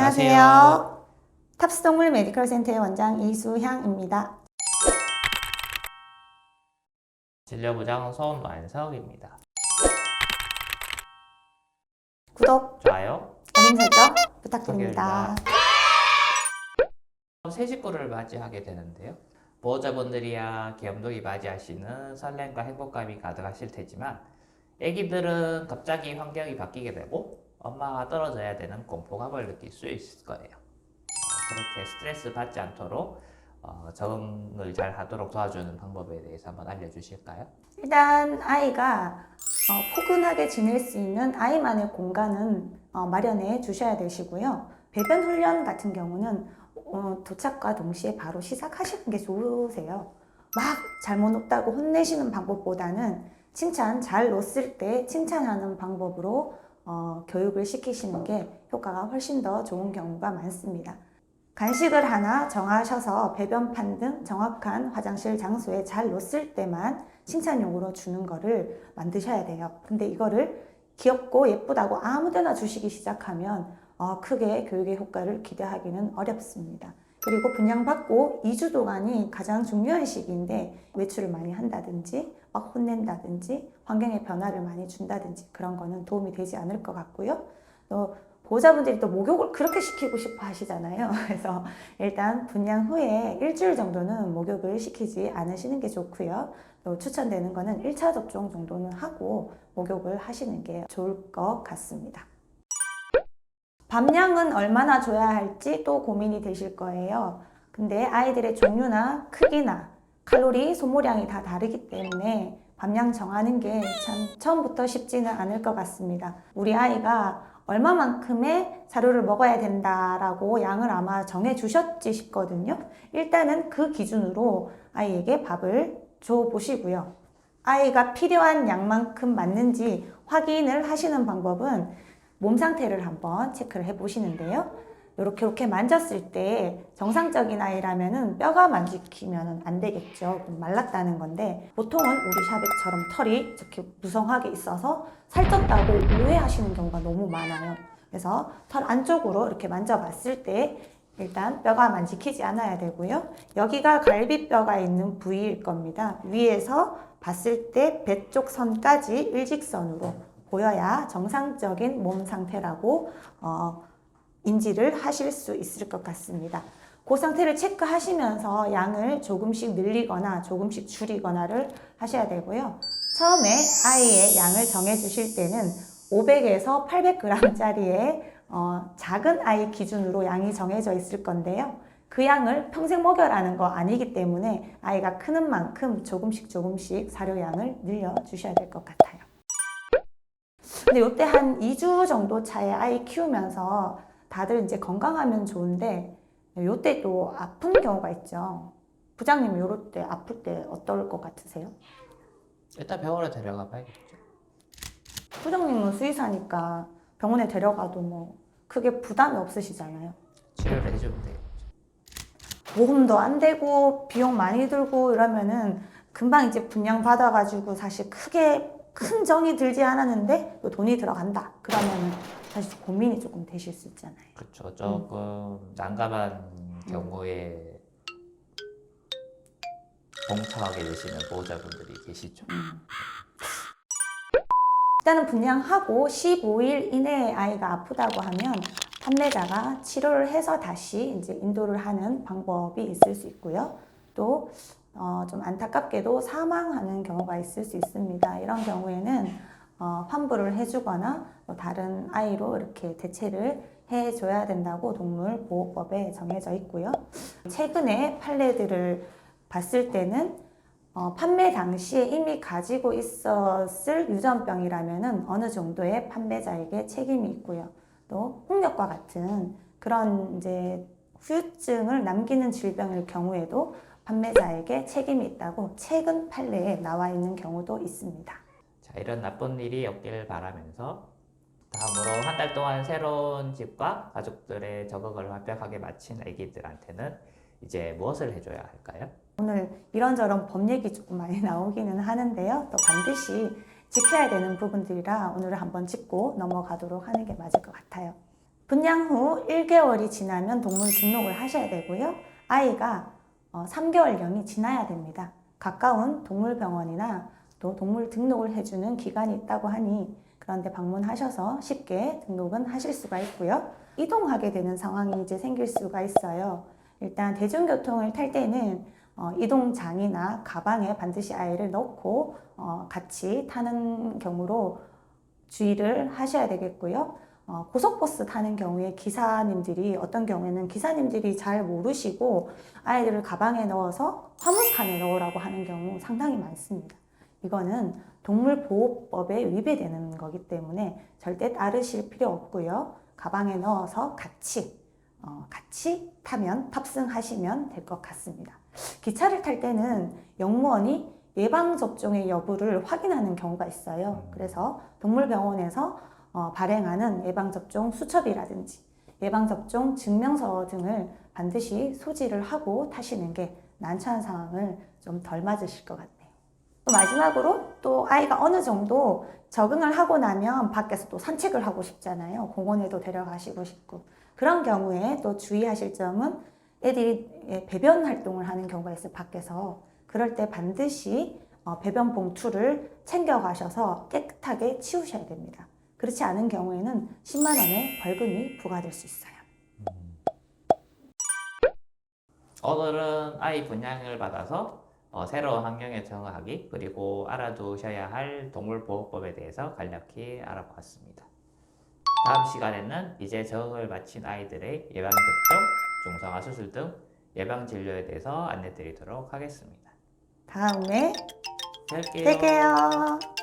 안녕하세요. 탑스동물 메디컬 센터의 원장 이수향입니다. 진료부장 손완석입니다. 구독, 좋아요. 알림 설정 부탁드립니다. 새 식구를 맞이하게 되는데요. 보호자분들이야 귀염둥이 맞이하시는 설렘과 행복감이 가득하실 테지만 애기들은 갑자기 환경이 바뀌게 되고 엄마가 떨어져야 되는 공포감을 느낄 수 있을 거예요. 그렇게 스트레스 받지 않도록 적응을 잘 하도록 도와주는 방법에 대해서 한번 알려주실까요? 일단 아이가 포근하게 지낼 수 있는 아이만의 공간은 마련해 주셔야 되시고요. 배변 훈련 같은 경우는 도착과 동시에 바로 시작하시는 게 좋으세요. 막 잘못 놓다고 혼내시는 방법보다는 칭찬 잘 놓았을 때 칭찬하는 방법으로 교육을 시키시는 게 효과가 훨씬 더 좋은 경우가 많습니다. 간식을 하나 정하셔서 배변판 등 정확한 화장실 장소에 잘 놓았을 때만 칭찬용으로 주는 거를 만드셔야 돼요. 근데 이거를 귀엽고 예쁘다고 아무데나 주시기 시작하면 크게 교육의 효과를 기대하기는 어렵습니다. 그리고 분양받고 2주 동안이 가장 중요한 시기인데 외출을 많이 한다든지 막 혼낸다든지 환경에 변화를 많이 준다든지 그런 거는 도움이 되지 않을 것 같고요. 또 보호자분들이 또 목욕을 그렇게 시키고 싶어 하시잖아요. 그래서 일단 분양 후에 일주일 정도는 목욕을 시키지 않으시는 게 좋고요. 또 추천되는 거는 1차 접종 정도는 하고 목욕을 하시는 게 좋을 것 같습니다. 밥량은 얼마나 줘야 할지 또 고민이 되실 거예요. 근데 아이들의 종류나 크기나 칼로리 소모량이 다 다르기 때문에 밥량 정하는 게 참 처음부터 쉽지는 않을 것 같습니다. 우리 아이가 얼마만큼의 사료를 먹어야 된다라고 양을 아마 정해 주셨지 싶거든요. 일단은 그 기준으로 아이에게 밥을 줘 보시고요. 아이가 필요한 양만큼 맞는지 확인을 하시는 방법은 몸 상태를 한번 체크를 해 보시는데요. 이렇게 만졌을 때 정상적인 아이라면은 뼈가 만지키면 안 되겠죠. 말랐다는 건데 보통은 우리 샤백처럼 털이 이렇게 무성하게 있어서 살쪘다고 오해하시는 경우가 너무 많아요. 그래서 털 안쪽으로 이렇게 만져봤을 때 일단 뼈가 만지키지 않아야 되고요. 여기가 갈비뼈가 있는 부위일 겁니다. 위에서 봤을 때 배 쪽 선까지 일직선으로 보여야 정상적인 몸 상태라고 인지를 하실 수 있을 것 같습니다. 그 상태를 체크하시면서 양을 조금씩 늘리거나 조금씩 줄이거나를 하셔야 되고요. 처음에 아이의 양을 정해 주실 때는 500에서 800g짜리의 작은 아이 기준으로 양이 정해져 있을 건데요. 그 양을 평생 먹여라는 거 아니기 때문에 아이가 크는 만큼 조금씩 사료양을 늘려 주셔야 될 것 같아요. 근데 이때 한 2주 정도 차에 아이 키우면서 다들 이제 건강하면 좋은데 이때 또 아픈 경우가 있죠. 부장님 이럴 때 아플 때 어떨 것 같으세요? 일단 병원에 데려가 봐야겠죠. 부장님은 수의사니까 병원에 데려가도 뭐 크게 부담이 없으시잖아요. 치료를 해주면 되겠죠. 보험도 안 되고 비용 많이 들고 이러면은 금방 이제 분양 받아가지고 사실 크게 큰 정이 들지 않았는데 또 돈이 들어간다. 그러면은 사실 고민이 조금 되실 수 있잖아요. 그렇죠. 조금 난감한 경우에 봉착하게 되시는 보호자분들이 계시죠. 일단은 분양하고 15일 이내에 아이가 아프다고 하면 판매자가 치료를 해서 다시 이제 인도를 하는 방법이 있을 수 있고요. 또 좀 안타깝게도 사망하는 경우가 있을 수 있습니다. 이런 경우에는 환부를 해주거나 또 다른 아이로 이렇게 대체를 해줘야 된다고 동물보호법에 정해져 있고요. 최근에 판례들을 봤을 때는 판매 당시에 이미 가지고 있었을 유전병이라면은 어느 정도의 판매자에게 책임이 있고요. 또 홍역과 같은 그런 이제 후유증을 남기는 질병일 경우에도 판매자에게 책임이 있다고 최근 판례에 나와 있는 경우도 있습니다. 자, 이런 나쁜 일이 없길 바라면서 다음으로 한 달 동안 새로운 집과 가족들의 적응을 완벽하게 마친 아기들한테는 이제 무엇을 해줘야 할까요? 오늘 이런저런 법 얘기 조금 많이 나오기는 하는데요. 또 반드시 지켜야 되는 부분들이라 오늘은 한번 짚고 넘어가도록 하는 게 맞을 것 같아요. 분양 후 1개월이 지나면 동물 등록을 하셔야 되고요. 아이가 3개월령이 지나야 됩니다. 가까운 동물병원이나 또 동물 등록을 해주는 기관이 있다고 하니 그런데 방문하셔서 쉽게 등록은 하실 수가 있고요. 이동하게 되는 상황이 이제 생길 수가 있어요. 일단 대중교통을 탈 때는 이동장이나 가방에 반드시 아이를 넣고 같이 타는 경우로 주의를 하셔야 되겠고요. 고속버스 타는 경우에 기사님들이 어떤 경우에는 기사님들이 잘 모르시고 아이들을 가방에 넣어서 화물칸에 넣으라고 하는 경우 상당히 많습니다. 이거는 동물보호법에 위배되는 거기 때문에 절대 따르실 필요 없고요. 가방에 넣어서 같이 타면 탑승하시면 될 것 같습니다. 기차를 탈 때는 영무원이 예방접종의 여부를 확인하는 경우가 있어요. 그래서 동물병원에서 발행하는 예방접종 수첩이라든지 예방접종 증명서 등을 반드시 소지를 하고 타시는 게 난처한 상황을 좀 덜 맞으실 것 같네요. 또 마지막으로 또 아이가 어느 정도 적응을 하고 나면 밖에서 또 산책을 하고 싶잖아요. 공원에도 데려가시고 싶고. 그런 경우에 또 주의하실 점은 애들이 배변 활동을 하는 경우가 있어요. 밖에서. 그럴 때 반드시 배변 봉투를 챙겨가셔서 깨끗하게 치우셔야 됩니다. 그렇지 않은 경우에는 10만 원의 벌금이 부과될 수 있어요. 오늘은 아이 분양을 받아서 새로운 환경에 적응하기 그리고 알아두셔야 할 동물보호법에 대해서 간략히 알아보았습니다. 다음 시간에는 이제 적응을 마친 아이들의 예방접종, 중성화 수술 등 예방진료에 대해서 안내드리도록 하겠습니다. 다음에 뵐게요. 뵐게요.